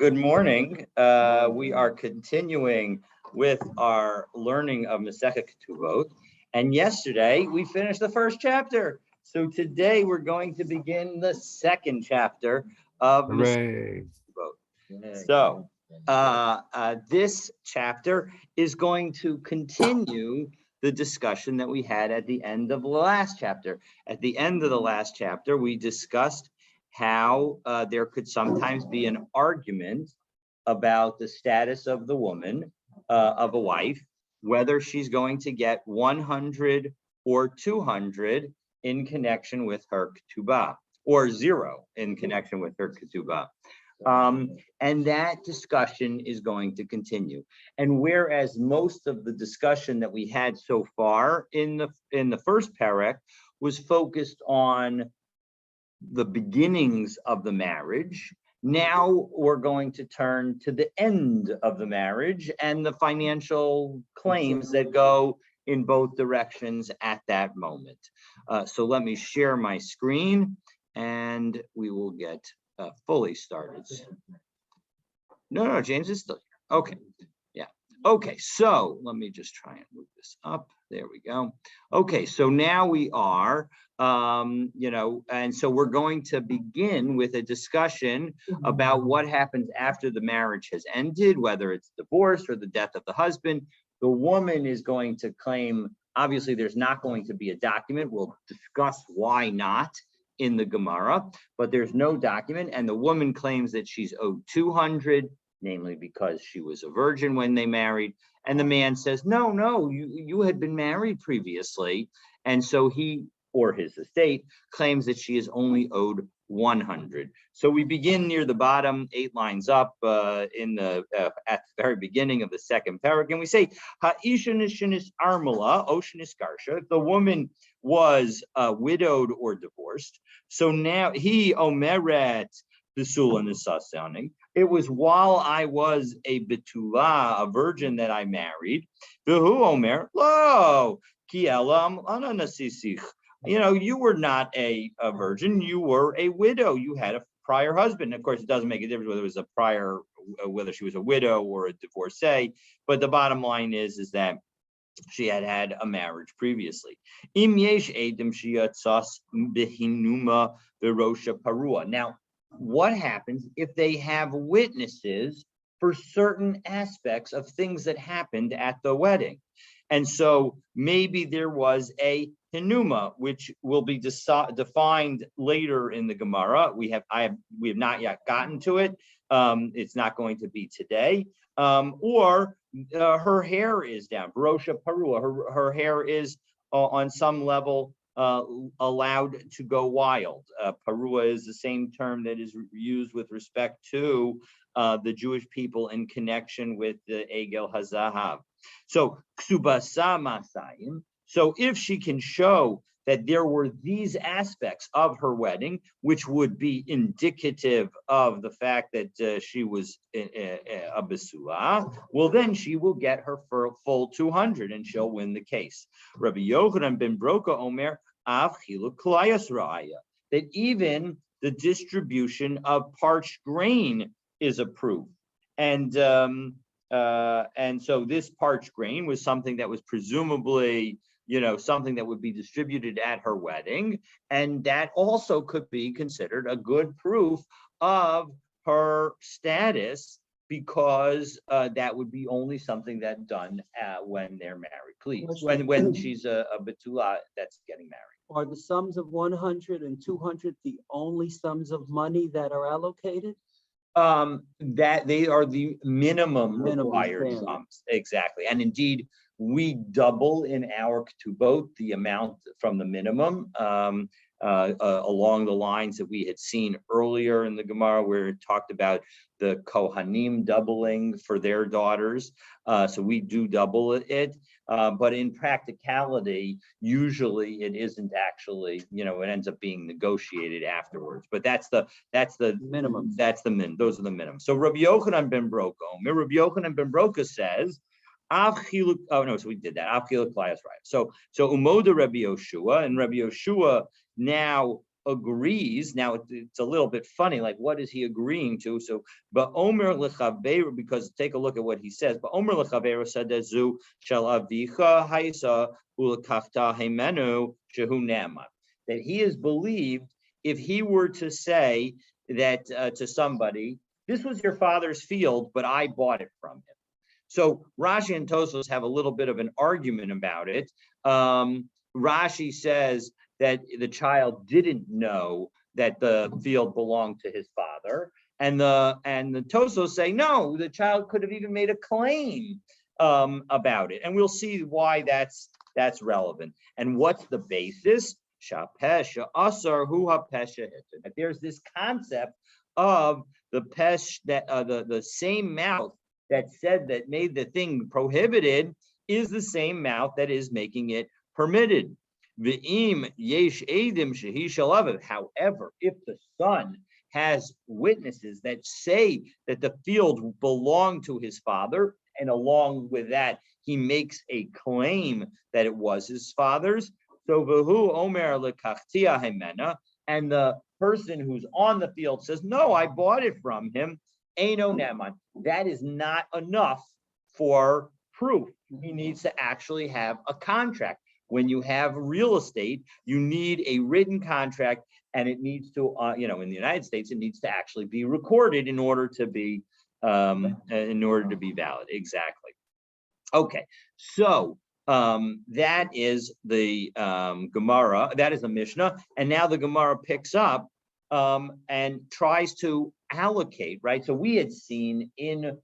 Good morning. We are continuing with our learning of Masechet Ketubot, and yesterday we finished the first chapter. So today we're going to begin the second chapter of Masechet Ketubot. So this chapter is going to continue the discussion that we had at the end of the last chapter. At the end of the last chapter, we discussed how there could sometimes be an argument about the status of the woman, of a wife, whether she's going to get 100 or 200 in connection with her ketubah, or 0 in connection with her ketubah. And that discussion is going to continue. And whereas most of the discussion that we had so far in the first parak was focused on the beginnings of the marriage, now we're going to turn to the end of the marriage and the financial claims that go in both directions at that moment. So let me share my screen and we will get fully started. No, James is still here. Okay. Yeah. Okay. So let me just try and move this up. There we go. Okay. So now we are, and so we're going to begin with a discussion about what happens after the marriage has ended, whether it's divorce or the death of the husband. The woman is going to claim, obviously there's not going to be a document. We'll discuss why not in the Gemara, but there's no document, and the woman claims that she's owed 200, namely because she was a virgin when they married, and the man says, no, you had been married previously, and so he or his estate claims that she is only owed 100. So we begin near the bottom, 8 lines up at the very beginning of the second paragraph, and we say, Ha'isha nishinis armala, oshinis garsha. If the woman was widowed or divorced, so now he omeret besula nisasani. It was while I was a betula, a virgin, that I married. V'hu omer lo ki elam ananasisich. You were not a virgin, you were a widow. You had a prior husband. Of course, it doesn't make a difference whether it was a prior, whether she was a widow or a divorcee. But the bottom line is that she had had a marriage previously. Now, what happens if they have witnesses for certain aspects of things that happened at the wedding? And so maybe there was a hinuma, which will be defined later in the Gemara. We have not yet gotten to it. It's not going to be today. Or her hair is down. Barosha parua. Her hair is on some level allowed to go wild. Parua is the same term that is used with respect to the Jewish people in connection with the Egel Hazahav. So ksubasa masayim. So if she can show that there were these aspects of her wedding, which would be indicative of the fact that she was a besula, well, then she will get her full 200 and she'll win the case. Rabbi Yochanan ben Broka Omer av chiluk klayas raya, that even the distribution of parched grain is approved. And so this parched grain was something that was presumably something that would be distributed at her wedding. And that also could be considered a good proof of her status, because that would be only something that's done when they're married. Please, when she's a betula that's getting married. Are the sums of 100 and 200 the only sums of money that are allocated? That they are the minimum required sums. Exactly. And indeed, we double in our ketubot the amount from the minimum, along the lines that we had seen earlier in the Gemara, where it talked about the Kohanim doubling for their daughters. So we do double it. But in practicality, usually it isn't actually, it ends up being negotiated afterwards. But that's the minimum. Those are the minimum. So Rabbi Yochanan ben Broka says, so we did that. So Umoda Rabbi Yoshua, and Rabbi Yoshua now agrees. Now it's a little bit funny, like what is he agreeing to? So, but Omer lechaveru, because take a look at what he says. But Omer lechaveru sadazu shel avicha haisa ulakachta hemenu shehu ne'eman. That he is believed if he were to say that to somebody, this was your father's field, but I bought it from him. So Rashi and Tosfos have a little bit of an argument about it. Rashi says that the child didn't know that the field belonged to his father, and the Tosfos say no, the child could have even made a claim about it, and we'll see why that's relevant. And what's the basis? Shapesha asar hu hapesha hitin. That there's this concept of the pesh, that the same mouth that said that made the thing prohibited is the same mouth that is making it permitted. V'im yesh edim shehi shalav. However, if the son has witnesses that say that the field belonged to his father, and along with that he makes a claim that it was his father's, so v'hu omer lekachtia hemena, and the person who's on the field says, no, I bought it from him, Eino neman. That is not enough for proof. He needs to actually have a contract. When you have real estate, you need a written contract, and it needs to, in the United States, it needs to actually be recorded in order to be valid. Exactly. Okay, so that is the Gemara. That is the Mishnah, and now the Gemara picks up and tries to allocate, right? So we had seen in,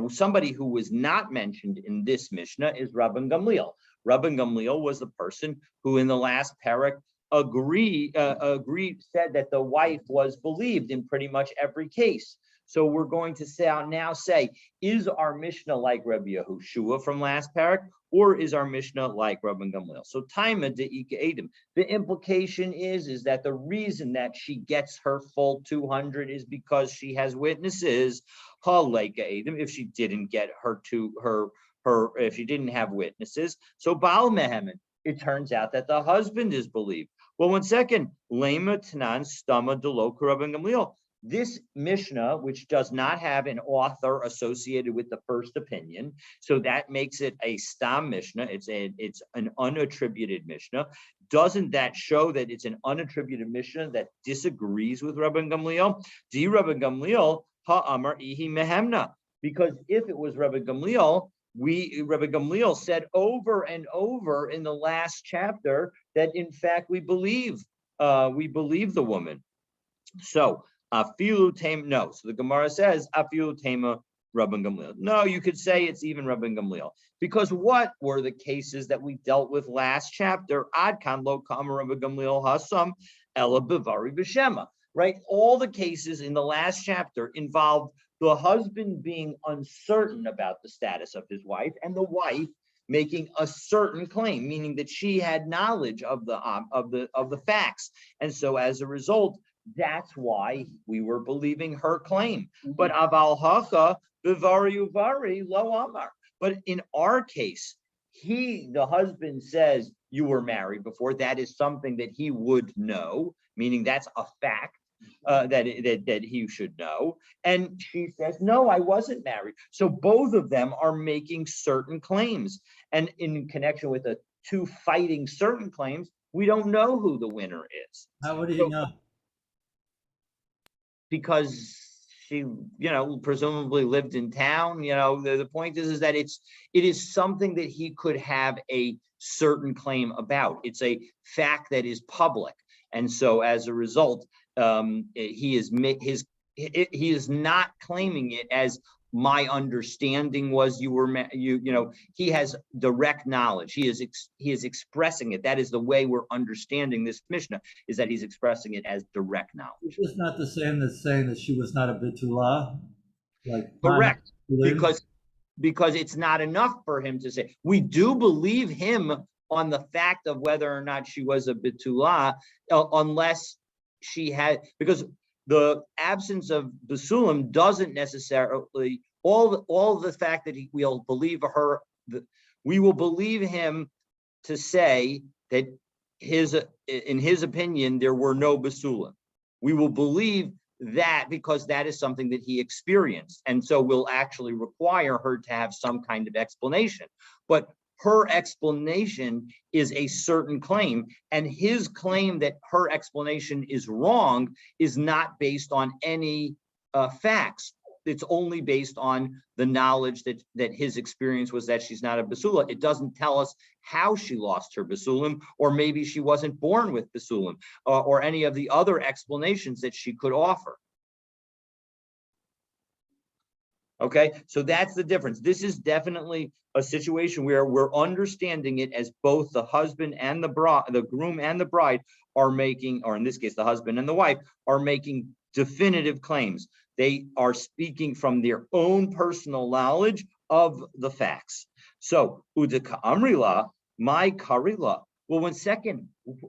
somebody who was not mentioned in this Mishnah is Rabban Gamliel. Rabban Gamliel was the person who in the last parak said that the wife was believed in pretty much every case. So we're going to say, is our Mishnah like Rabbi Yehoshua from last parak, or is our Mishnah like Rabban Gamliel? So Taima de'ika edim. The implication is that the reason that she gets her full 200 is because she has witnesses. Halaika edim. If she didn't get if she didn't have witnesses, so Baal Mehemen, it turns out that the husband is believed. Well, 1 second, Lema Tanan Stama Deloka Rabban Gamliel. This Mishnah, which does not have an author associated with the first opinion, so that makes it a Stam Mishnah. It's an unattributed Mishnah. Doesn't that show that it's an unattributed Mishnah that disagrees with Rabban Gamliel? Di Rabban Gamliel ha'amar ihi mehemna. Because if it was Rabban Gamliel, Rabbi Gamliel said over and over in the last chapter that in fact we believe the woman. So afilu tame, no. So the Gemara says afilu tema Rabban Gamliel. No, you could say it's even Rabban Gamliel, because what were the cases that we dealt with last chapter? Ad kan lo kama Rabban Gamliel hasam ela bevari b'shema. Right, all the cases in the last chapter involved the husband being uncertain about the status of his wife, and the wife making a certain claim, meaning that she had knowledge of the facts, and so as a result, that's why we were believing her claim. But aval hacha bevari uvari lo amar. But in our case, the husband says you were married before. That is something that he would know, meaning that's a fact. That he should know, and she says, no, I wasn't married. So both of them are making certain claims, and in connection with the two fighting certain claims, we don't know who the winner is. How would he know? Because she, presumably lived in town. The point is that it is something that he could have a certain claim about. It's a fact that is public, and so as a result, he is not claiming it as my understanding was you were he has direct knowledge. He is expressing it. That is the way we're understanding this Mishnah, is that he's expressing it as direct knowledge. It's not the same as saying that she was not a Bitulah. Correct, because it's not enough for him to say. We do believe him on the fact of whether or not she was a Bitulah, unless she had, because the absence of Basulim doesn't necessarily, all the fact that we will believe him to say that in his opinion, there were no basulim. We will believe that because that is something that he experienced. And so we'll actually require her to have some kind of explanation. But her explanation is a certain claim, and his claim that her explanation is wrong is not based on any facts. It's only based on the knowledge that his experience was that she's not a basula. It doesn't tell us how she lost her basulim, or maybe she wasn't born with basulim, or any of the other explanations that she could offer. Okay, so that's the difference. This is definitely a situation where we're understanding it as both the husband and the bride, the groom and the bride are making, or in this case, the husband and the wife are making definitive claims. They are speaking from their own personal knowledge of the facts. So, Udika Amrila, my Karila. Well, one second,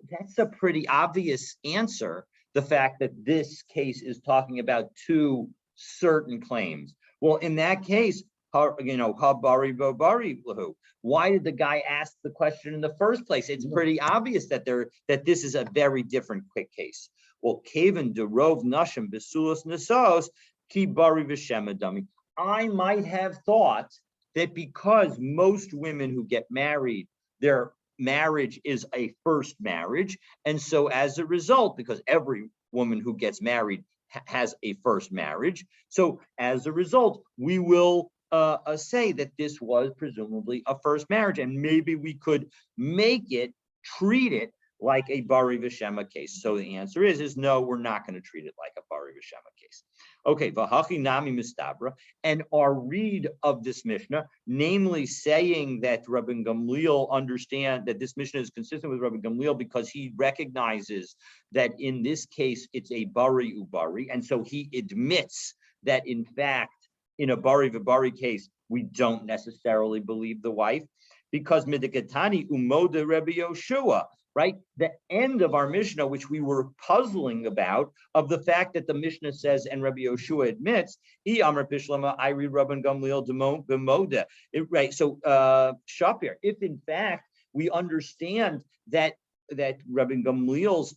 that's a pretty obvious answer. The fact that this case is talking about two certain claims. Well, in that case, habari bobari lahu. Why did the guy ask the question in the first place? It's pretty obvious that this is a very different quick case. Well, Kaven derov nashim besulas nasos ki bari v'shemadami. I might have thought that because most women who get married, their marriage is a first marriage, and so as a result, because every woman who gets married has a first marriage, so as a result, we will say that this was presumably a first marriage, and maybe we could treat it like a Bari V'Shema case. So the answer is no, we're not going to treat it like a Bari V'Shema case. Okay, V'hachi nami mistabra, and our read of this Mishnah, namely saying that Rabbi Gamliel understand that this Mishnah is consistent with Rabbi Gamliel because he recognizes that in this case it's a Bari Ubari, and so he admits that in fact in a Bari V'Bari case we don't necessarily believe the wife because Midikatani Umoda Rabbi Yoshua. Right, the end of our Mishnah, which we were puzzling about, of the fact that the Mishnah says, and Rabbi Yoshua admits, I read Rabban Gamliel b'moda. Right, so Shapir, if in fact we understand that Rabban Gamliel's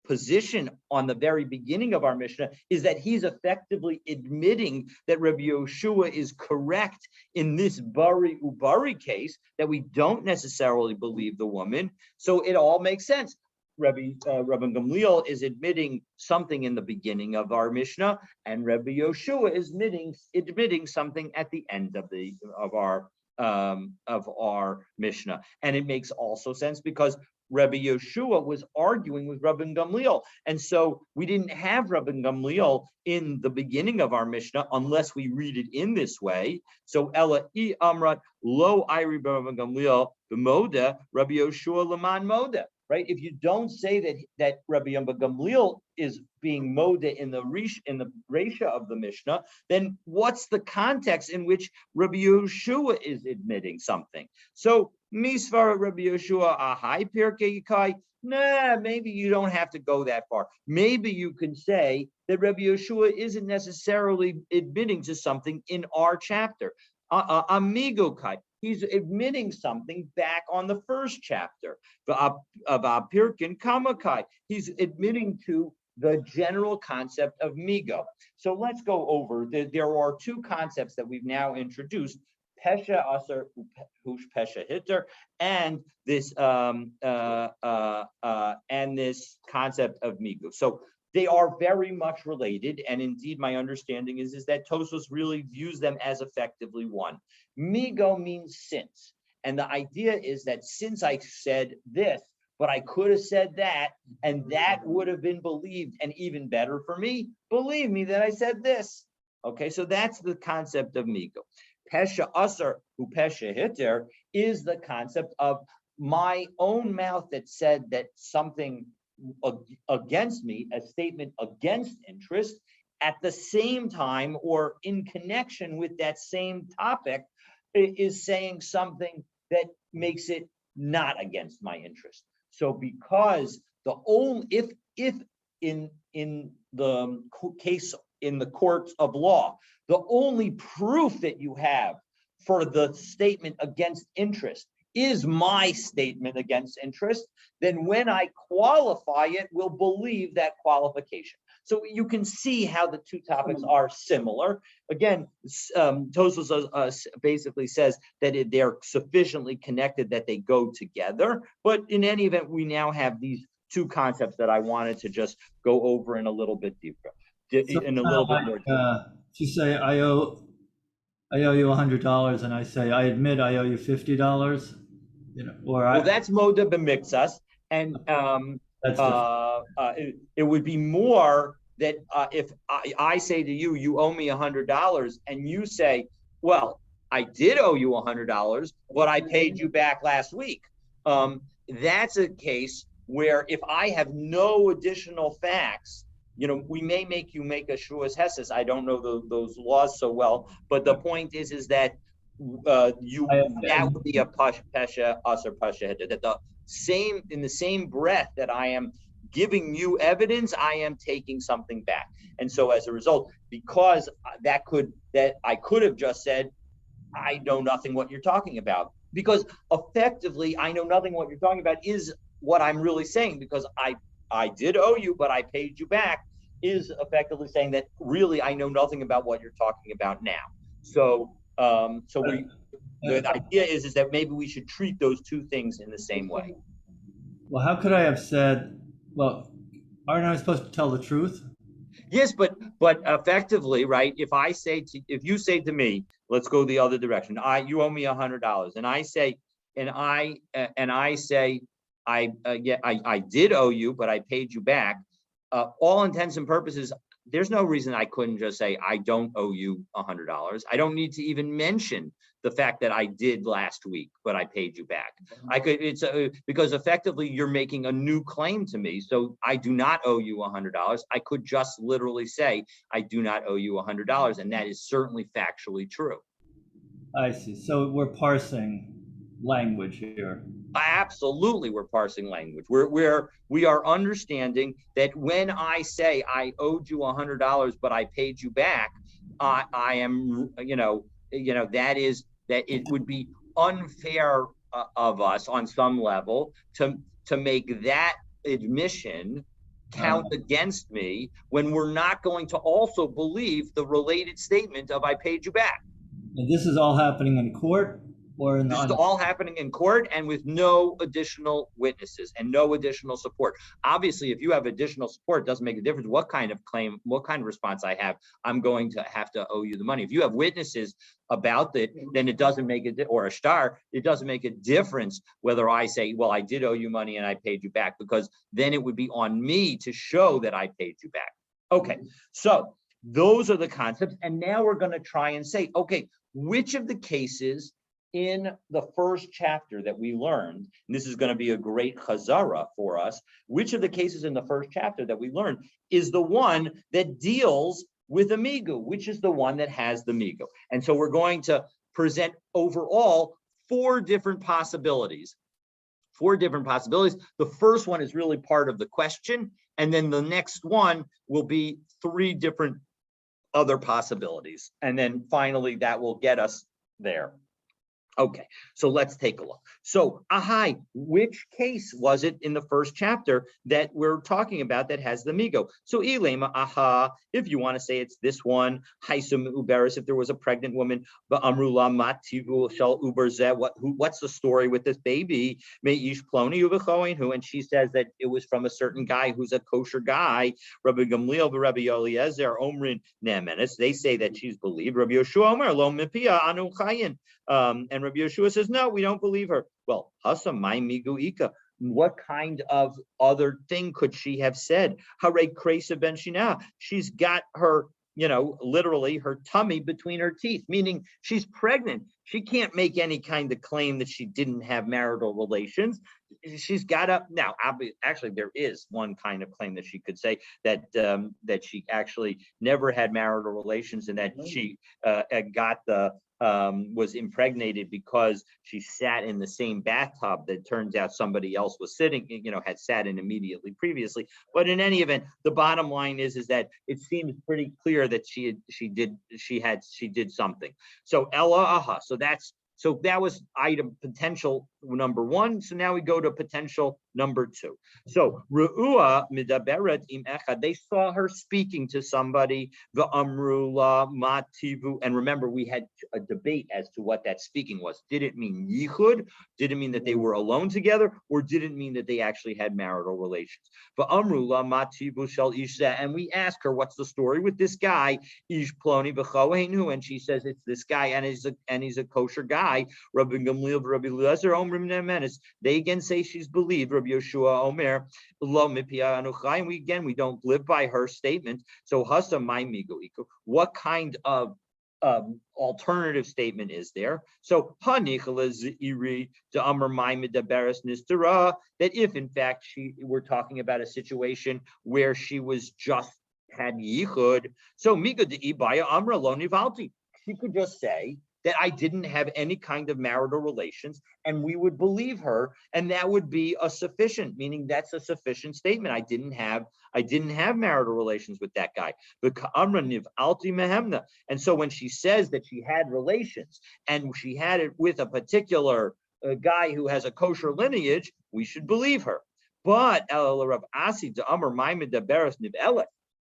position on the very beginning of our Mishnah is that he's effectively admitting that Rabbi Yoshua is correct in this Bari Ubari case, that we don't necessarily believe the woman. So it all makes sense. Rabbi Gamliel is admitting something in the beginning of our Mishnah, and Rabbi Yoshua is admitting something at the end of our Mishnah. And it makes also sense because Rabbi Yoshua was arguing with Rabbi Gamliel. And so we didn't have Rabbi Gamliel in the beginning of our Mishnah unless we read it in this way. So Ella I Amrat Lo Iri Rabbi Gamliel b'moda Rabbi Yoshua Laman Moda. Right? If you don't say that Rabbi Gamliel is being moda in the Resha of the Mishnah, then what's the context in which Rabbi Yoshua is admitting something? So Misvara Rabbi Yoshua Ahai Pirkei Yikai. Nah, maybe you don't have to go that far. Maybe you can say that Rabbi Yoshua isn't necessarily admitting to something in our chapter. Amigo Kai. He's admitting something back on the first chapter. Pirkin Kamakai. He's admitting to the general concept of migo. So let's go over. There are two concepts that we've now introduced: pesha aser, hush pesha hitter, and this concept of migo. So they are very much related, and indeed, my understanding is that Tosfos really views them as effectively one. Migo means since, and the idea is that since I said this, but I could have said that, and that would have been believed, and even better for me, believe me that I said this. Okay, so that's the concept of migo. Pesha asar hu pesha hitter is the concept of my own mouth that said that something against me, a statement against interest, at the same time or in connection with that same topic is saying something that makes it not against my interest. So because if in the case in the courts of law, the only proof that you have for the statement against interest is my statement against interest, then when I qualify it, we'll believe that qualification. So you can see how the two topics are similar. Again, Tosfos basically says that they're sufficiently connected that they go together. But in any event, we now have these two concepts that I wanted to just go over in a little bit deeper, in a little bit more detail. You say I owe you $100, and I say I admit I owe you $50. Well, that's moda b'miktsas, and that's different. it would be more that if I say to you, you owe me $100, and you say, well, I did owe you $100, but I paid you back last week. That's a case where if I have no additional facts, we may make you make a shuas hesses. I don't know those laws so well, but the point is that that would be a pasha asar pasha heter. That in the same breath that I am giving you evidence, I am taking something back. And so as a result, because I could have just said, I know nothing what you're talking about, because effectively I know nothing what you're talking about is what I'm really saying, because I did owe you, but I paid you back, is effectively saying that really I know nothing about what you're talking about now. So the idea is that maybe we should treat those two things in the same way. Well, how could I have said, well, aren't I supposed to tell the truth? Yes, but effectively, right? If you say to me, let's go the other direction. You owe me $100, and I say, I did owe you, but I paid you back. All intents and purposes, there's no reason I couldn't just say I don't owe you $100. I don't need to even mention the fact that I did last week, but I paid you back. I could, because effectively you're making a new claim to me. So I do not owe you $100. I could just literally say, I do not owe you $100. And that is certainly factually true. I see. So we're parsing language here. Absolutely, we're parsing language. We are understanding that when I say I owed you $100, but I paid you back, I am, that it would be unfair of us on some level to make that admission count against me when we're not going to also believe the related statement of I paid you back. And this is all happening in court? This is all happening in court and with no additional witnesses and no additional support. Obviously, if you have additional support, it doesn't make a difference what kind of claim, what kind of response I have. I'm going to have to owe you the money. If you have witnesses about it, then it doesn't make it, or a star, it doesn't make a difference whether I say, well, I did owe you money and I paid you back, because then it would be on me to show that I paid you back. Okay, so those are the concepts. And now we're going to try and say, okay, which of the cases in the first chapter that we learned, and this is going to be a great chazara for us, which of the cases in the first chapter that we learned is the one that deals with a migu, which is the one that has the migu. And so we're going to present overall four different possibilities. The first one is really part of the question, and then the next one will be three different other possibilities. And then finally, that will get us there. Okay, so let's take a look. So, Ahai, which case was it in the first chapter that we're talking about that has the migo? So, Ilema, aha, if you want to say it's this one, Haisum Uberis, if there was a pregnant woman, but Amrula Mativu Shal Uberzeh, what's the story with this baby? Meish Ploni Ubechoin, who, and she says that it was from a certain guy who's a kosher guy, Rabbi Gamliel, Rabbi Eliezer, Omrin Nemenis. They say that she's believed. Rabbi Yoshua Omer, Lo Mipia, Anu Chayin. And Rabbi Yeshua says, no, we don't believe her. Well, Hasa my migu ika. What kind of other thing could she have said? Hare kresa ben shina. She's got her, literally her tummy between her teeth, meaning she's pregnant. She can't make any kind of claim that she didn't have marital relations. She's got to, now, actually, there is one kind of claim that she could say that that she actually never had marital relations, and that she was impregnated because she sat in the same bathtub that turns out somebody else was sitting, had sat in immediately previously. But in any event, the bottom line is that it seems pretty clear that she did something. So Ella aha. So that was potential number one. So now we go to potential number two. So Ru'ua midaberet im echad. They saw her speaking to somebody. V'amru la mativu. And remember, we had a debate as to what that speaking was. Did it mean yichud? Did it mean that they were alone together, or did it mean that they actually had marital relations? V'amru la mativu shel isha. And we asked her, what's the story with this guy? Ish ploni v'choheinu. And she says it's this guy, and he's a kosher guy. Rabbi Gamliel, Rabbi Eliezer, Omrim Nemenis. They again say she's believed. Rabbi Yeshua Omer, Lo mipia anuchai. And we don't live by her statement. So hasa my migoiko. What kind of alternative statement is there? So hanichala ziri to amar my midaberes nistera. That if in fact we're talking about a situation where she was just had yichud. So miga de ibaya amra lo nivalti. She could just say that I didn't have any kind of marital relations, and we would believe her, and that would be a sufficient, meaning that's a sufficient statement. I didn't have marital relations with that guy. And so when she says that she had relations and she had it with a particular guy who has a kosher lineage, we should believe her. But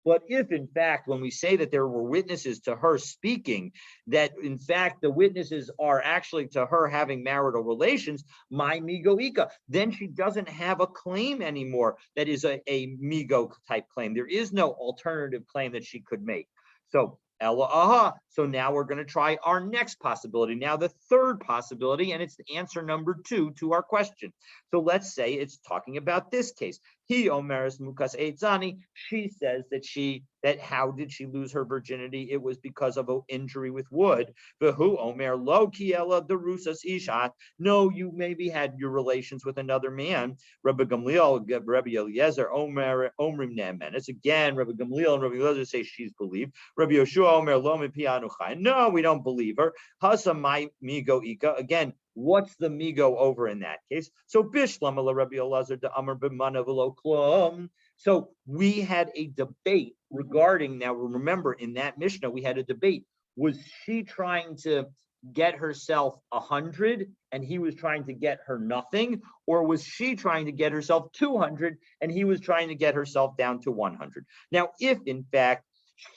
but if, in fact, when we say that there were witnesses to her speaking, that, in fact, the witnesses are actually to her having marital relations, my migoika, then she doesn't have a claim anymore that is a migo type claim. There is no alternative claim that she could make. So, Ella aha. So now we're going to try our next possibility. Now the third possibility, and it's the answer number 2 to our question. So let's say it's talking about this case. He omeres mukas eitzani. She says that how did she lose her virginity? It was because of an injury with wood. V'hu omer lo kiela derusas ishat. No, you maybe had your relations with another man. Rabbi Gamliel, Rabbi Eliezer, Omer omrim ne'emenes. Again, Rabbi Gamliel and Rabbi Eliezer say she's believed. Rabbi Yeshua omer lo mipianu chay. No, we don't believe her. Hasa my migo ika. Again, what's the migo over in that case? So bishlam ala Rabbi Elazar de amar b'mana v'lo klum. So we had a debate regarding, now remember in that Mishnah, we had a debate. Was she trying to get herself 100 and he was trying to get her nothing? Or was she trying to get herself 200 and he was trying to get herself down to 100? Now, if in fact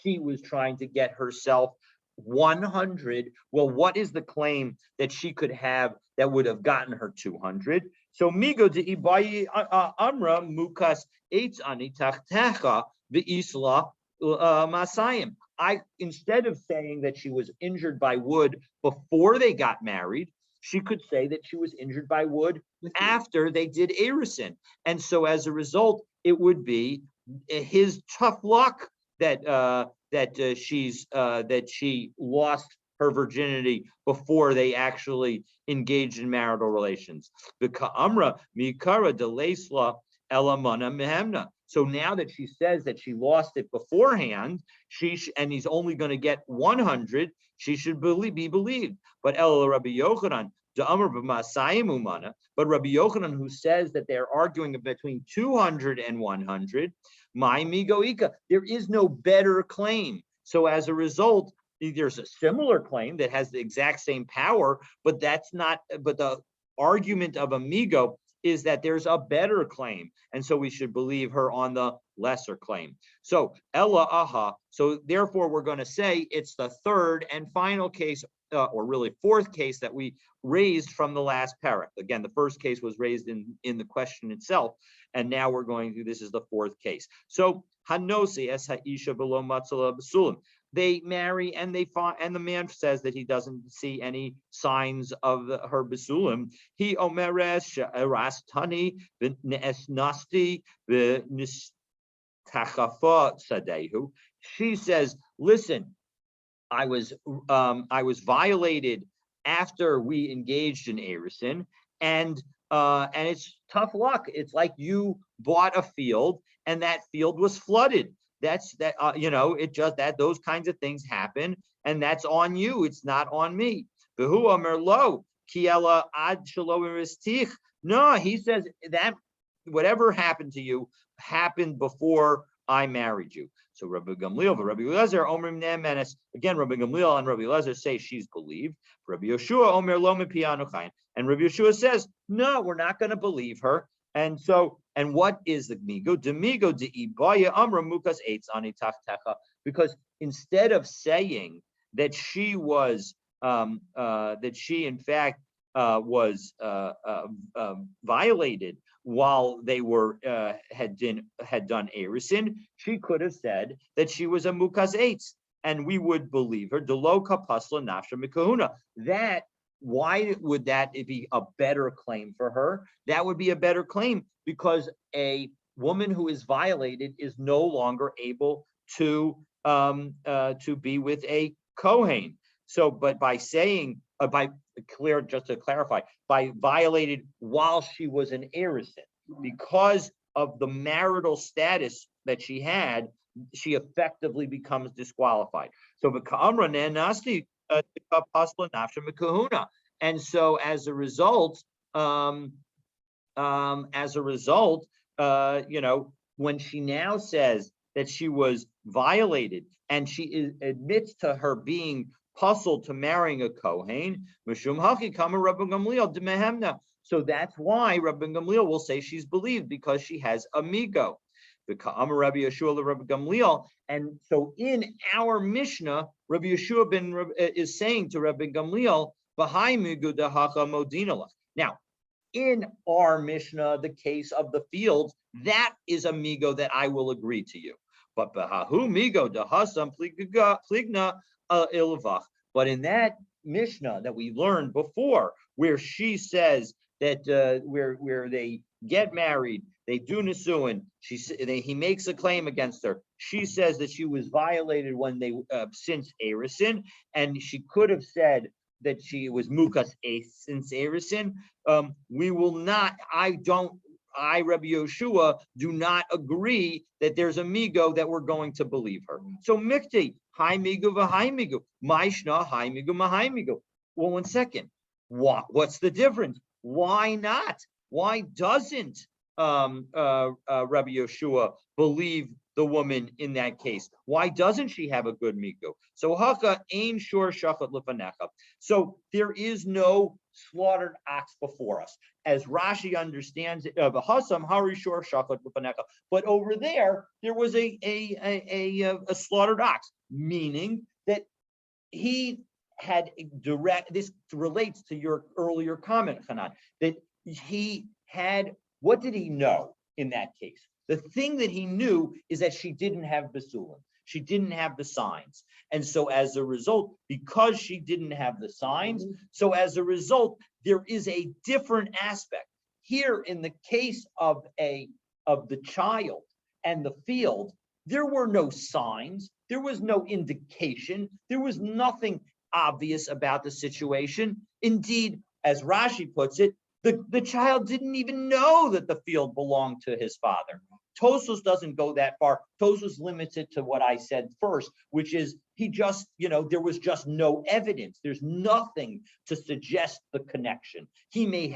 she was trying to get herself 100, well, what is the claim that she could have that would have gotten her 200? So migo de ibayi amra mukas eitzani tachtecha ve'isla masayim. Instead of saying that she was injured by wood before they got married, she could say that she was injured by wood after they did erisin. And so as a result, it would be his tough luck that she lost her virginity before they actually engaged in marital relations. The ka'amra mikara de leisla elamana mehemna. So now that she says that she lost it beforehand, and he's only going to get 100, she should be believed. But El Rabbi Yochanan, but Rabbi Yochanan, who says that they're arguing between 200 and 100, my migoika, there is no better claim. So as a result, there's a similar claim that has the exact same power, but that's not. But the argument of amigo is that there's a better claim, and so we should believe her on the lesser claim. So Ella aha. So therefore, we're going to say it's the third and final case, or really fourth case that we raised from the last parak. Again, the first case was raised in the question itself, and now we're going through. This is the fourth case. So Hanosi es haisha below matzala b'sulim. They marry and they find, and the man says that he doesn't see any signs of her basulim. He omeres rastani v'nesnasti v'nistachafa sadehu. She says, "Listen, I was violated after we engaged in erisin, and it's tough luck. It's like you bought a field and that field was flooded. That's that, it just that those kinds of things happen, and that's on you. It's not on me. No, he says that whatever happened to you happened before I married you. So Rabbi Gamliel, Rabbi Eliezer, Omrim Ne'emenes. Again, Rabbi Gamliel and Rabbi Eliezer say she's believed. Rabbi Yeshua, Omer Lo Mipianu Chayin. And Rabbi Yeshua says, no, we're not going to believe her. And so, and what is the migo? Demigo de ibaya amra mukas eitz ani tachtecha. Because instead of saying that she was, that she in fact was violated while they were had done erisin, she could have said that she was a mukas eitz, and we would believe her. Deloka pasla nafsha mikahuna. That, why would that be a better claim for her? That would be a better claim because a woman who is violated is no longer able to be with a Kohen. So, but by saying, just to clarify, by violated while she was an erisin, because of the marital status that she had, she effectively becomes disqualified. So, and so as a result, when she now says that she was violated and she admits to her being puzzled to marrying a Kohen, so that's why Rabbi Gamliel will say she's believed, because she has amigo. And so in our Mishnah, Rabbi Yeshua is saying to Rabbi Gamliel, now, in our Mishnah, the case of the fields, that is a migo that I will agree to you. But but in that Mishnah that we learned before, where she says that where they get married, they do nisuin, he makes a claim against her. She says that she was violated when they since erisin, and she could have said that she was mukas since erisin. We will not. Rabbi Yeshua, do not agree that there's a migo that we're going to believe her. So mikti, hi migo v'hai migo, maishna hi migo mahai migo. Well, 1 second. What's the difference? Why not? Why doesn't Rabbi Yeshua believe the woman in that case? Why doesn't she have a good migo? So haka ain shor shachat lefanecha. So there is no slaughtered ox before us, as Rashi understands it. Hasam hari shor shachat lefanecha. But over there was a slaughtered ox, meaning that he had direct. This relates to your earlier comment, Hanan, that he had. What did he know in that case? The thing that he knew is that she didn't have basulim. She didn't have the signs. And so as a result, because she didn't have the signs, so as a result, there is a different aspect. Here in the case of the child and the field, there were no signs, there was no indication, there was nothing obvious about the situation. Indeed, as Rashi puts it, the child didn't even know that the field belonged to his father. Tosfos doesn't go that far. Tosfos limits it to what I said first, which is he just, there was just no evidence. There's nothing to suggest the connection. He may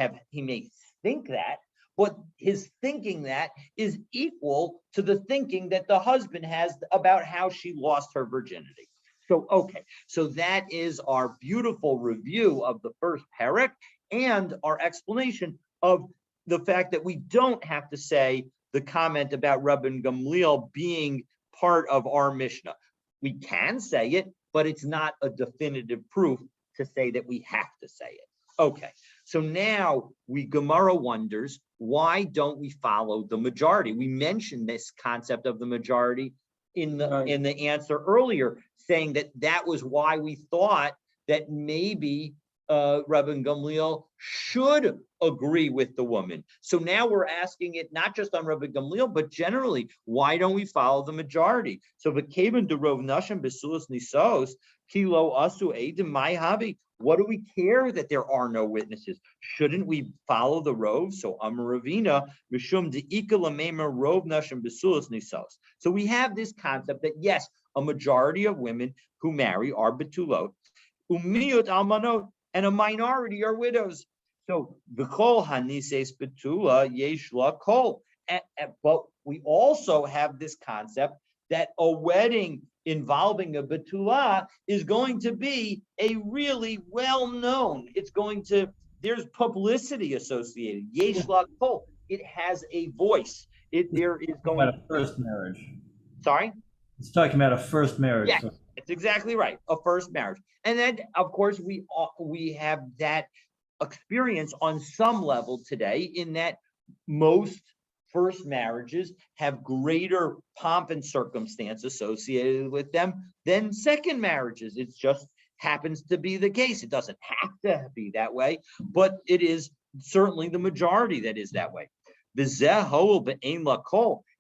think that, but his thinking that is equal to the thinking that the husband has about how she lost her virginity. So, okay, so that is our beautiful review of the first parak and our explanation of the fact that we don't have to say the comment about Rabbi Gamliel being part of our Mishnah. We can say it, but it's not a definitive proof to say that we have to say it. Okay, so now Gemara wonders, why don't we follow the majority? We mentioned this concept of the majority in the answer earlier, saying that was why we thought that maybe Rabbi Gamliel should agree with the woman. So now we're asking it not just on Rabbi Gamliel, but generally, why don't we follow the majority? So v'kevan derov nashim besulas nisos kilo asu edim mai havi. What do we care that there are no witnesses? Shouldn't we follow the rov? So Amaravina mishum deika lamema rov nashim besulas nisos. So we have this concept that yes, a majority of women who marry are betulot, umiyot almanot, and a minority are widows. So v'chol hanises betula yesh la kol. But we also have this concept that a wedding involving a betula is going to be a really well-known. there's publicity associated. Yesh la kol. It has a voice. There is going About to a first marriage. sorry. It's talking about a first marriage. Yes, it's exactly right. A first marriage, and then of course we have that experience on some level today, in that most first marriages have greater pomp and circumstance associated with them than second marriages. It just happens to be the case. It doesn't have to be that way, but it is certainly the majority that is that way.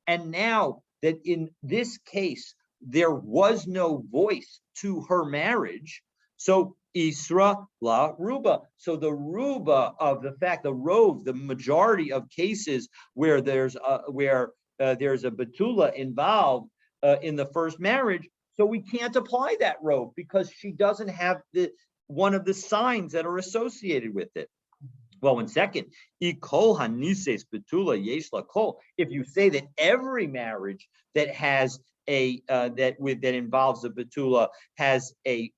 And now that in this case, there was no voice to her marriage, so Isra la Ruba. So the Ruba of the fact, the Rove, the majority of cases where there's a Betula involved in the first marriage, so we can't apply that Rove because she doesn't have one of the signs that are associated with it. Well, in second, if you say that every marriage that has that involves a betula has a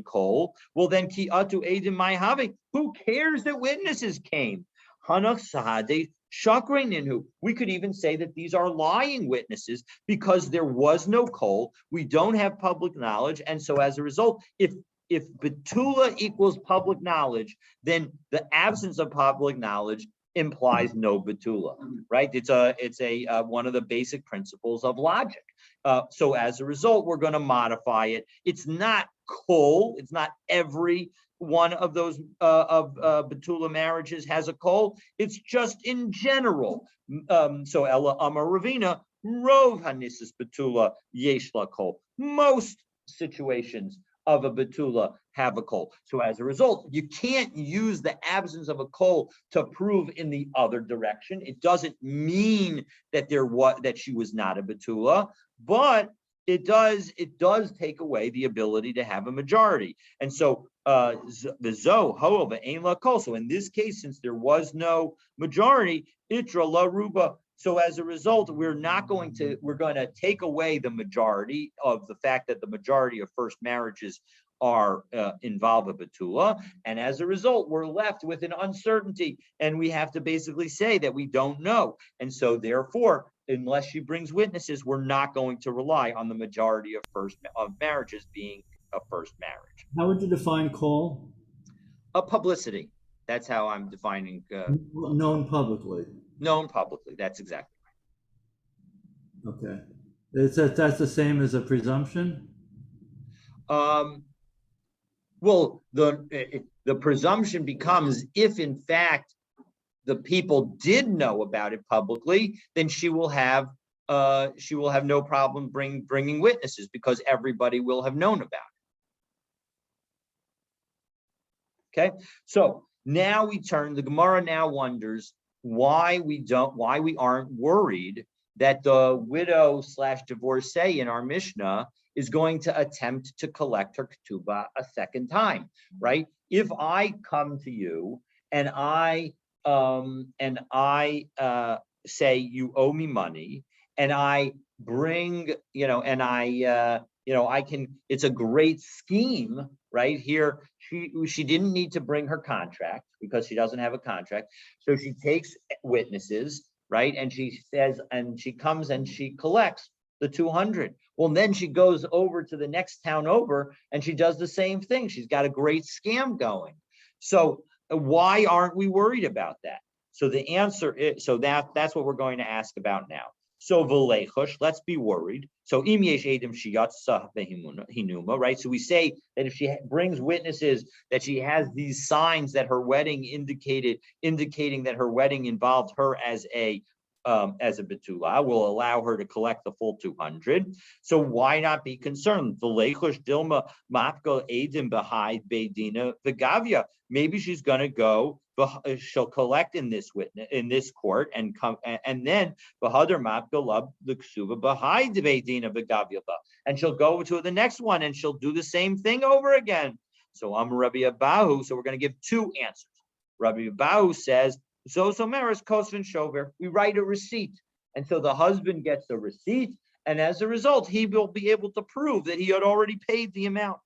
kol, well then ki'atu edim mai having. Who cares that witnesses came? Hanach sahade shakrein inhu. We could even say that these are lying witnesses because there was no kol. We don't have public knowledge, and so as a result, if betula equals public knowledge, then the absence of public knowledge implies no betula, right? It's a one of the basic principles of logic. So as a result, we're going to modify it. It's not kol. It's not every one of those betula marriages has a kol. It's just in general. So Ella Amar Ravina Rov Hanisis betula yesh la kol. Most situations of a betula have a kol. So as a result, you can't use the absence of a kol to prove in the other direction. It doesn't mean that that she was not a betula, but it does take away the ability to have a majority. And so the zo ho'ova ain la kol. So in this case, since there was no majority, itra la ruba. So as a result, we're going to take away the majority of the fact that the majority of first marriages are involve a betula, and as a result, we're left with an uncertainty, and we have to basically say that we don't know. And so therefore, unless she brings witnesses, we're not going to rely on the majority of marriages being a first marriage. How would you define call? A publicity. That's how I'm defining. Known publicly. Known publicly. That's exactly right. Okay. That's the same as a presumption? Well, the presumption becomes if in fact the people did know about it publicly, then she will have no problem bringing witnesses because everybody will have known about it. Okay, so now the Gemara now wonders why we aren't worried that the widow / divorcee in our Mishnah is going to attempt to collect her ketubah a second time, right? If I come to you and I say you owe me money, and I bring, it's a great scheme, right? Here, she didn't need to bring her contract because she doesn't have a contract. So she takes witnesses, right? And she says, and she comes and she collects the 200. Well, then she goes over to the next town over and she does the same thing. She's got a great scam going. So why aren't we worried about that? So the answer is, that's what we're going to ask about now. So v'leichush, let's be worried. So im yesh edim sheyatsa hinuma, right? So we say that if she brings witnesses that she has these signs that her wedding indicating that her wedding involved her as a betula, will allow her to collect the full 200. So why not be concerned? V'leichush dilma matko edim b'hai beidina v'gavya. Maybe she's going to go. She'll collect in this court and come, and then and she'll go to the next one and she'll do the same thing over again. So I'm Rabbi Abahu. So we're going to give two answers. Rabbi Abahu says, Zosomeris kosvin shover. We write a receipt, and so the husband gets a receipt, and as a result, he will be able to prove that he had already paid the amount.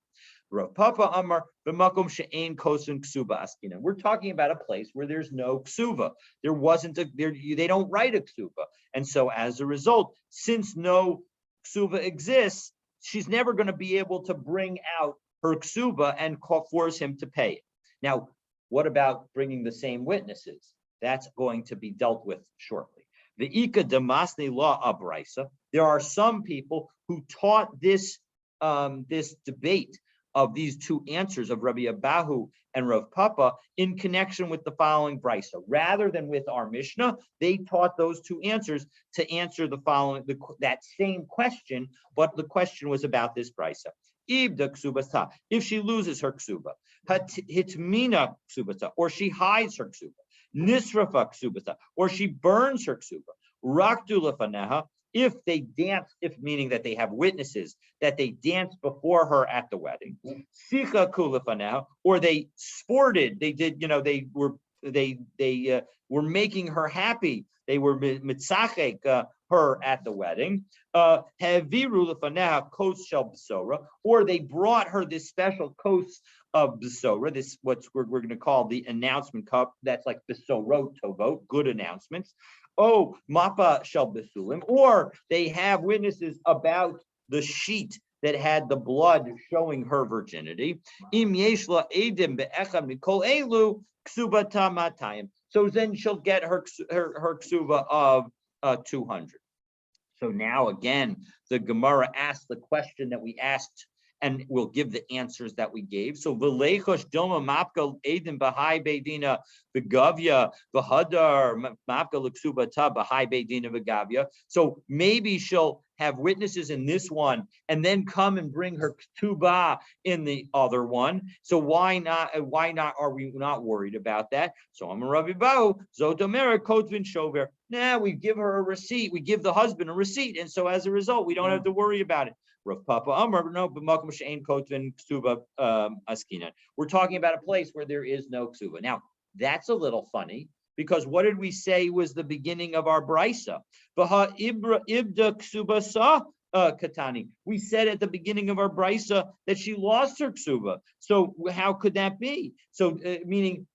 Rav Papa Amar b'makom she'ein kosun ksuba askina. We're talking about a place where there's no ksuba. There wasn't a there. They don't write a ksuba, and so as a result, since no ksuba exists, she's never going to be able to bring out her ksuba and force him to pay it. Now, what about bringing the same witnesses? That's going to be dealt with shortly. The Ika Damasni law abraisa. There are some people who taught this this debate of these two answers of Rabbi Abahu and Rav Papa in connection with the following brisa. Rather than with our Mishnah, they taught those two answers to answer the following that same question, but the question was about this brisa. If she loses her ksuba, hitmina ksubata, or she hides her ksuba, nisrafa ksubata, or she burns her ksuba, rakdu lefaneha, if they dance, if meaning that they have witnesses that they danced before her at the wedding, sicha kulefaneha, or they sported, they did, they were making her happy. They were mitzachek her at the wedding. Haviru lefaneha kos shel besora, or they brought her this special kos of besora. This what we're going to call the announcement cup. That's like besorot tovot, good announcements. Oh, mapa shel besulim, or they have witnesses about the sheet that had the blood showing her virginity. Im yeshla edim be'echad mikol elu ksubata matayim. So then she'll get her ksuba of 200. So now again, the Gemara asked the question that we asked, and we'll give the answers that we gave. So v'leichosh doma mapka edim b'hai beidina v'gavya v'hadar mapka l'ksubata b'hai beidina v'gavya. So maybe she'll have witnesses in this one, and then come and bring her ketubah in the other one. So why not? Why not? Are we not worried about that? So I'm a Rabbi Bao Zotomera Kotvin Shover. Now we give her a receipt. We give the husband a receipt, and so as a result, we don't have to worry about it. Rav Papa Amar no b'makom she'ein kotvin ksuba askinan. We're talking about a place where there is no ksuba. Now that's a little funny, because what did we say was the beginning of our brisa? V'ha ibda ksuba sa katani. We said at the beginning of our brisa that she lost her ksuba. So how could that be? So meaning.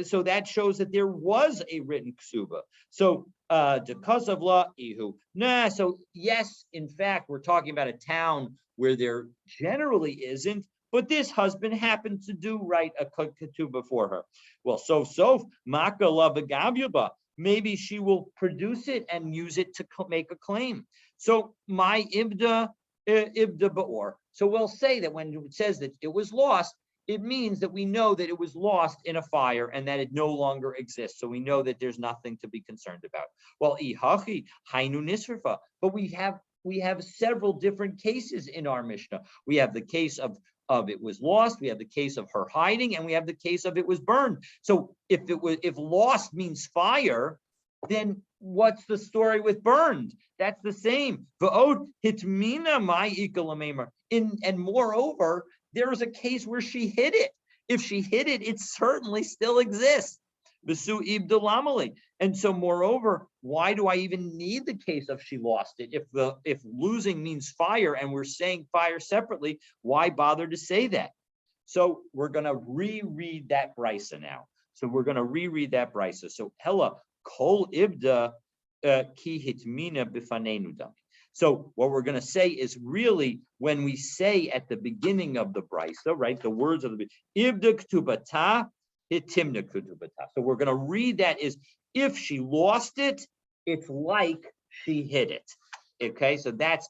So that shows that there was a written ksuba. So because of la ihu. Nah, so yes, in fact, we're talking about a town where there generally isn't, but this husband happened to do write a ketubah for her. Well, so maka la v'gavyaba. Maybe she will produce it and use it to make a claim. So my ibda ba'or. So we'll say that when it says that it was lost, it means that we know that it was lost in a fire and that it no longer exists. So we know that there's nothing to be concerned about. Well, ihachi hainu nisrafa, but we have several different cases in our Mishnah. We have the case of it was lost, we have the case of her hiding, and we have the case of it was burned. So if lost means fire, then what's the story with burned? That's the same. And moreover, there is a case where she hid it. If she hid it, it certainly still exists. And so, moreover, why do I even need the case of she lost it? If losing means fire and we're saying fire separately, why bother to say that? So we're going to reread that brisa now. So we're going to reread that brisa. So hella kol ibda ki hitmina bifanenu dami. So what we're going to say is really when we say at the beginning of the brisa, right, the words of the ibda ktubata hitimna ktubata. So we're going to read that is if she lost it, it's like she hid it. Okay, so that's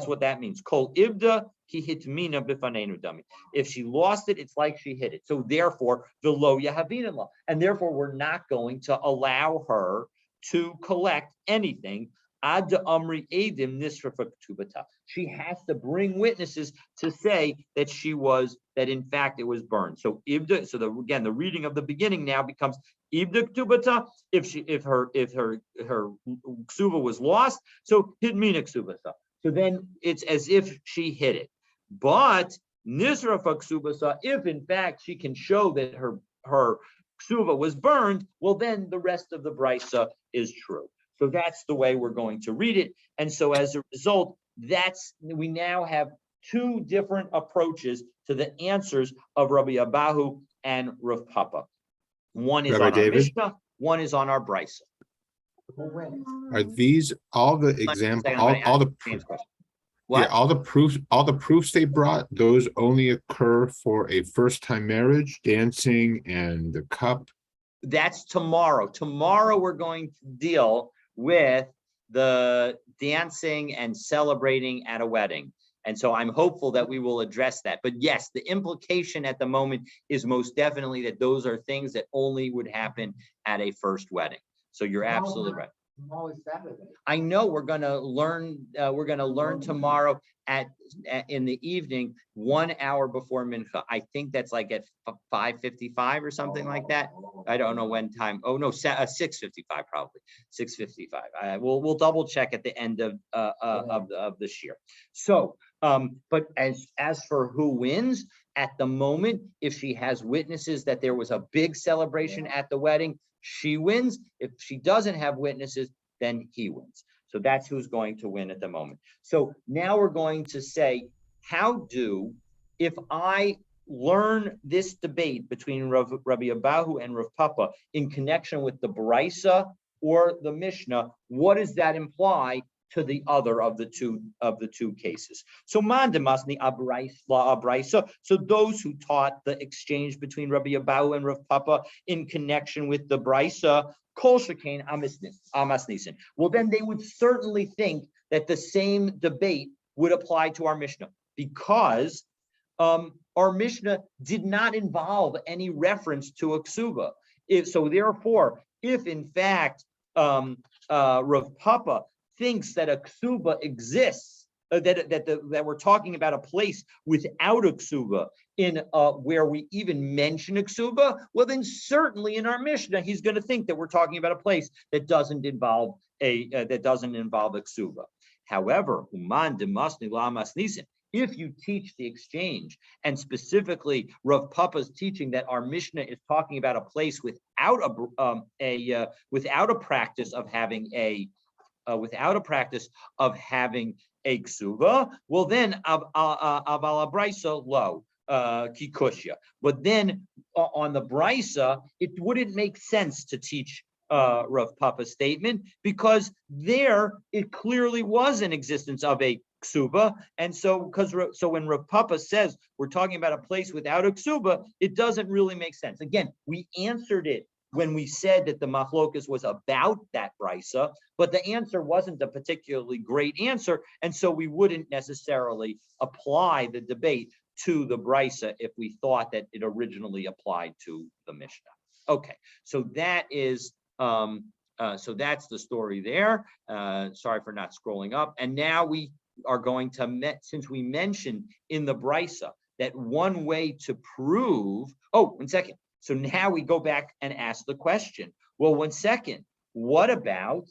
what that means. Kol ibda ki hitmina bifanenu dami. If she lost it, it's like she hid it. So therefore, the lo yahavin law, and therefore we're not going to allow her to collect anything. Ad amri edim nisrafa ktubata. She has to bring witnesses to say that that in fact it was burned. So ibda. So again, the reading of the beginning now becomes ibda ktubata. If her ksuba was lost, so hitmina ktubata. So then it's as if she hid it. But nisrafa ktubata, if in fact she can show that her ksuba was burned, well then the rest of the brisa is true. So that's the way we're going to read it. And so as a result, we now have two different approaches to the answers of Rabbi Abahu and Rav Papa. One is Rabbi on our David? Mishnah, one is on our Brisa. Are these all the Second, example, I'm gonna all the, ask James' question. yeah, What? all the proofs they brought, those only occur for a first-time marriage, dancing and the cup? That's tomorrow. Tomorrow we're going to deal with the dancing and celebrating at a wedding. And so I'm hopeful that we will address that. But yes, the implication at the moment is most definitely that those are things that only would happen at a first wedding. So you're absolutely right. Tomorrow is Saturday. I know we're gonna learn. We're gonna learn tomorrow in the evening, 1 hour before mincha. I think that's like at 5:55 or something like that. I don't know when time. Oh no, 6:55 probably. 6:55. We'll double check at the end of this year. So, but as for who wins at the moment, if she has witnesses that there was a big celebration at the wedding, she wins. If she doesn't have witnesses, then he wins. So that's who's going to win at the moment. So now we're going to say, if I learn this debate between Rabbi Abahu and Rav Papa in connection with the Brisa or the Mishnah, what does that imply to the other of the two cases? So mandamasni abraisa. So those who taught the exchange between Rabbi Abahu and Rav Papa in connection with the Brisa, kol shekain amasnisin. Well, then they would certainly think that the same debate would apply to our Mishnah, because our Mishnah did not involve any reference to a ksuba. Therefore, if in fact Rav Papa thinks that a ksuba exists, that we're talking about a place without a ksuba in where we even mention a ksuba, well then certainly in our Mishnah he's going to think that we're talking about a place that doesn't involve a ksuba. However, human demasni lamas nisin. If you teach the exchange, and specifically Rav Papa's teaching that our Mishnah is talking about a place without a practice of having a ksuba, well then aval brisa lo kikushya. But then on the brisa, it wouldn't make sense to teach Rav Papa's statement, because there it clearly was an existence of a ksuba, and so when Rav Papa says we're talking about a place without a ksuba, it doesn't really make sense. Again, we answered it when we said that the machlokas was about that brisa, but the answer wasn't a particularly great answer, and so we wouldn't necessarily apply the debate to the brisa if we thought that it originally applied to the Mishnah. Okay, so that is so that's the story there. Sorry for not scrolling up. And now we are going to, since we mentioned in the brisa that one way to prove, oh, 1 second. So now we go back and ask the question, well, 1 second, what about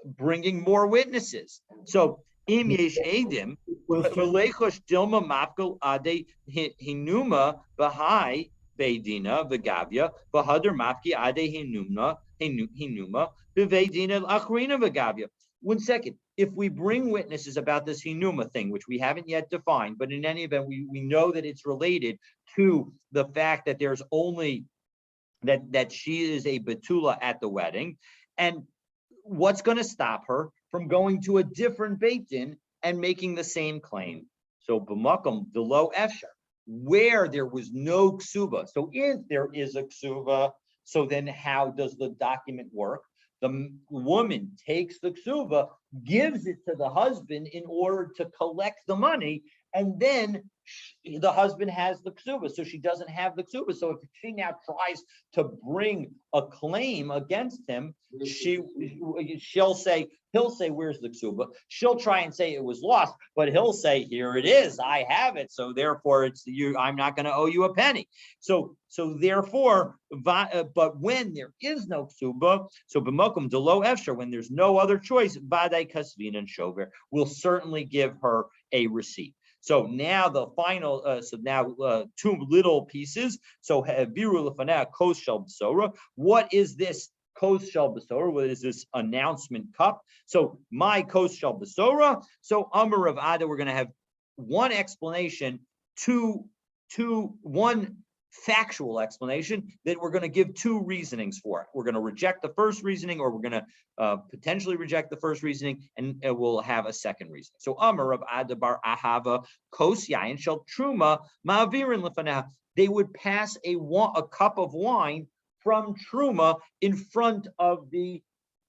bringing more witnesses? So im yesh edim v'leichosh dilma mafkel ade hinuma b'hai beidina v'gavya v'hadar mafki ade hinuma b'veidina achrina v'gavya. 1 second. If we bring witnesses about this hinuma thing, which we haven't yet defined, but in any event, we know that it's related to the fact that there's only that she is a betula at the wedding, and what's going to stop her from going to a different Beit Din and making the same claim? So b'makom delo efshar, where there was no ksuba. So if there is a ksuba, so then how does the document work? The woman takes the ksuba, gives it to the husband in order to collect the money, and then the husband has the ksuba, so she doesn't have the ksuba. So if she now tries to bring a claim against him, he'll say, where's the ksuba? She'll try and say it was lost, but he'll say, here it is, I have it. So therefore, it's you. I'm not going to owe you a penny. So therefore, but when there is no ksuba, so b'mokum delo efshar, when there's no other choice, vadai kasvin and shover, will certainly give her a receipt. So now the final, two little pieces. So biru lefanah kos shel b'sora. What is this kos shel b'sora? What is this announcement cup? So my kos shel b'sora. So Amar Rav Ada, we're going to have one explanation, two one factual explanation, that we're going to give two reasonings for it. We're going to reject the first reasoning, or we're going to potentially reject the first reasoning, and we'll have a second reason. So Amar of Adabar Ahava Kos Yain Shel Truma Ma'avirin Lefanah. They would pass a cup of wine from Truma in front of the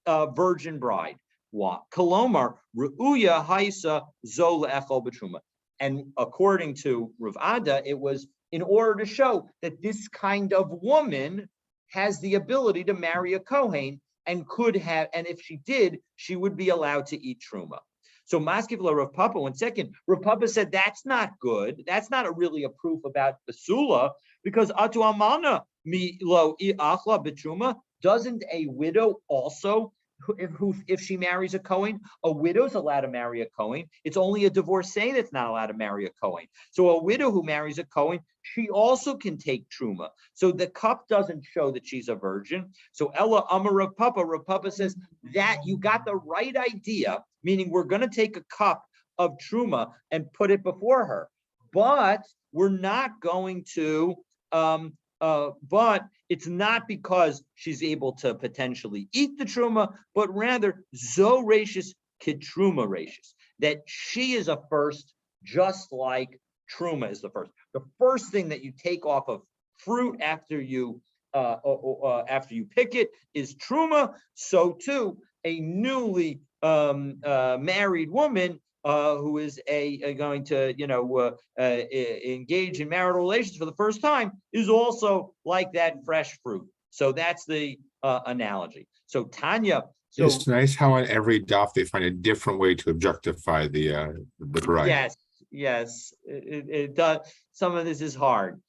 virgin bride. Kolomar Ru'uya Haisa Zol Echol B'Truma. And according to Rav Ada, it was in order to show that this kind of woman has the ability to marry a Kohen and could have, and if she did, she would be allowed to eat Truma. So Maskevla Rav Papa, 1 second, Rav Papa said that's not good. That's not really a proof about Basula, because Atu Amana mi lo achla betruma, doesn't a widow also, if she marries a Kohen, a widow's allowed to marry a Kohen. It's only a divorcee that's not allowed to marry a Kohen. So a widow who marries a Kohen, she also can take Truma. So the cup doesn't show that she's a virgin. So Ella Amar Rav Papa says that you got the right idea, meaning we're going to take a cup of Truma and put it before her, but we're not going to, but it's not because she's able to potentially eat the Truma, but rather Zo Rashis Kitruma Rashis, that she is a first, just like Truma is the first. The first thing that you take off of fruit after you pick it is Truma. So too, a newly married woman who is going to engage in marital relations for the first time is also like that fresh fruit. So that's the analogy. So Tanya. So it's nice how on every daf they find a different way to objectify the bride. Yes, it does. Some of this is hard.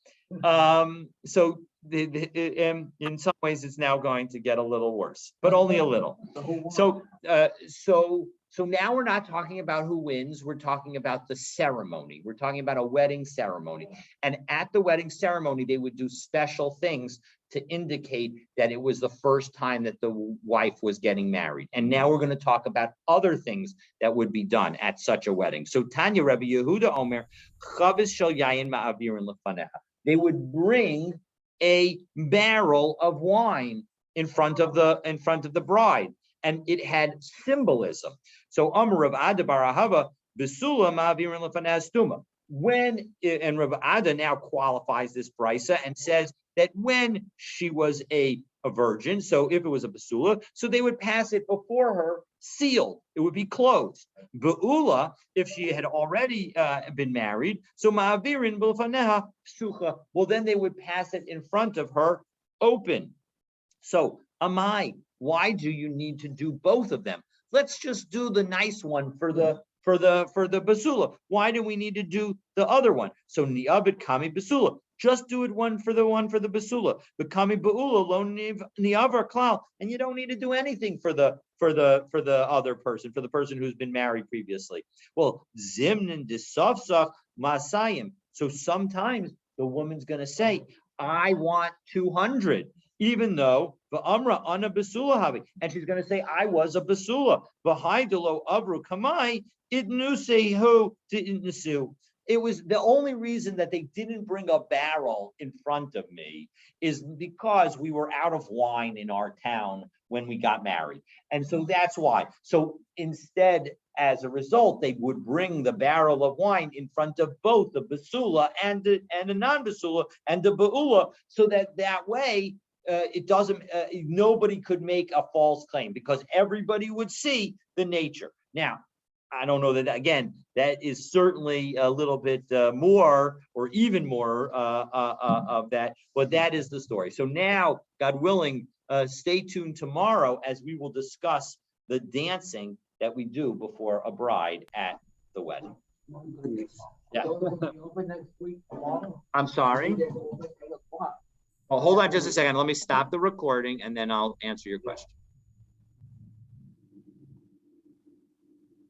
So in some ways it's now going to get a little worse, but only a little. So now we're not talking about who wins. We're talking about the ceremony. We're talking about a wedding ceremony. And at the wedding ceremony, they would do special things to indicate that it was the first time that the wife was getting married. And now we're going to talk about other things that would be done at such a wedding. So Tanya Rebbe Yehuda Omer, Chavis Shel Yayin Ma'avirin Lefaneha. They would bring a barrel of wine in front of the bride, and it had symbolism. So Amar Rav Ada bar Ahava Besula Ma'avirin Lefaneha Stuma. And Rav Ada now qualifies this brisa and says that when she was a virgin, so if it was a basula, so they would pass it before her sealed. It would be closed. Be'ula, if she had already been married, so ma'avirin b'lefaneha psucha. Well, then they would pass it in front of her open. So Amai, why do you need to do both of them? Let's just do the nice one for the basula. Why do we need to do the other one? So ni'abit kami basula. Just do it one for the basula. The kami ba'ula lo ni'avar klal, and you don't need to do anything for the other person, for the person who's been married previously. Well, zimnin disafsach masayim. So sometimes the woman's going to say, "I want 200," even though the amra ana basula havi, and she's going to say, "I was a basula." V'haidelo avru kamai idnusehu didn't. It was the only reason that they didn't bring a barrel in front of me is because we were out of wine in our town when we got married. And so that's why. So instead, as a result, they would bring the barrel of wine in front of both the basula and the non-basula and the ba'ula, so that way it doesn't, nobody could make a false claim because everybody would see the nature. Now, I don't know that, again, that is certainly a little bit more or even more of that, but that is the story. So now, God willing, stay tuned tomorrow as we will discuss the dancing that we do before a bride at the wedding. Yeah. I'm sorry. Oh, hold on just a second. Let me stop the recording and then I'll answer your question.